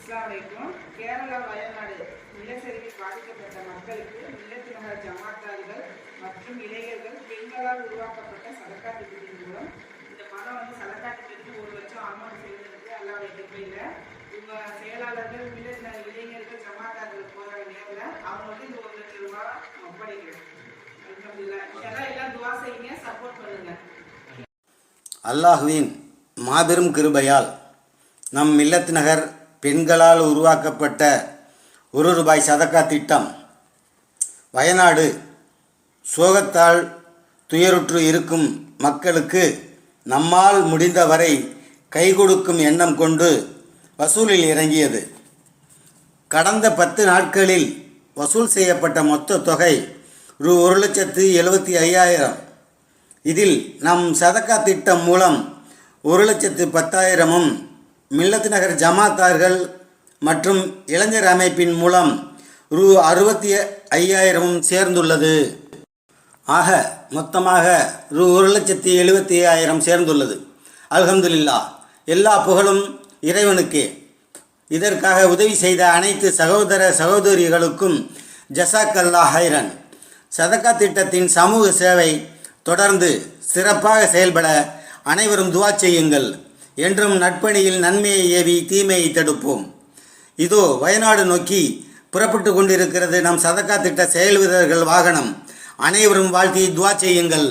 அஸ்ஸலாமு அலைக்கும். கேரளா வயநாடு நிலச்சரிவில் பாதிக்கப்பட்ட மக்களுக்கு மில்லத் நகர் ஜமாத்தார்கள் மற்றும் இளைஞர்கள் பெண்களால் உருவாக்கப்பட்ட சதக்கா திட்டத்தின் மூலம் இந்த மதம் சதக்கா திட்டத்துக்கு 1 லட்சம் அமௌண்ட் செய்வதற்கு அல்லாஹ்வுடைய கிருபையில இவங்க செயலாளர்கள் மில்லத் நகர் இளைஞர்கள் ஜமாத்தார்கள் போற நேரில் அவங்க இந்த 1 லட்சம் ரூபாய் ஒப்படைக்கிறாங்க. அல்ஹம்துலில்லாஹ். எல்லாம் துஆ செய்யுங்க, சப்போர்ட் பண்ணுங்க. அல்லாஹ்வின் மாபெரும் கிருபையால் நம் மில்லத் நகர் பெண்களால் உருவாக்கப்பட்ட 1 ரூபாய் சதக்கா திட்டம் வயநாடு சோகத்தால் துயருற்று இருக்கும் மக்களுக்கு நம்மால் முடிந்தவரை கை கொடுக்கும் எண்ணம் கொண்டு வசூலில் இறங்கியது. கடந்த 10 நாட்களில் வசூல் செய்யப்பட்ட மொத்த தொகை ரூ. 1,75,000. இதில் நம் சதக்கா திட்டம் மூலம் 1,10,000-ம் மில்லத் நகர் ஜமாத்தார்கள் மற்றும் இளைஞர் அமைப்பின் மூலம் ரூ. 65,000-ம் சேர்ந்துள்ளது. ஆக மொத்தமாக ரூ. 1,75,000 சேர்ந்துள்ளது. அல்ஹம்துலில்லாஹ். எல்லா புகழும் இறைவனுக்கே. இதற்காக உதவி செய்த அனைத்து சகோதர சகோதரிகளுக்கும் ஜஸாக்கல்லாஹ் ஹைரன். சதக்கா திட்டத்தின் சமூக சேவை தொடர்ந்து சிறப்பாக செயல்பட அனைவரும் துஆ செய்யுங்கள். என்றும் நட்பணியில் நன்மையை ஏவி தீமையை தடுப்போம். இதோ வயநாடு நோக்கி புறப்பட்டு கொண்டிருக்கிறது நம் சதக்கா திட்ட செயல் வீரர்கள் வாகனம். அனைவரும் வாழ்த்தி துஆ செய்யுங்கள்.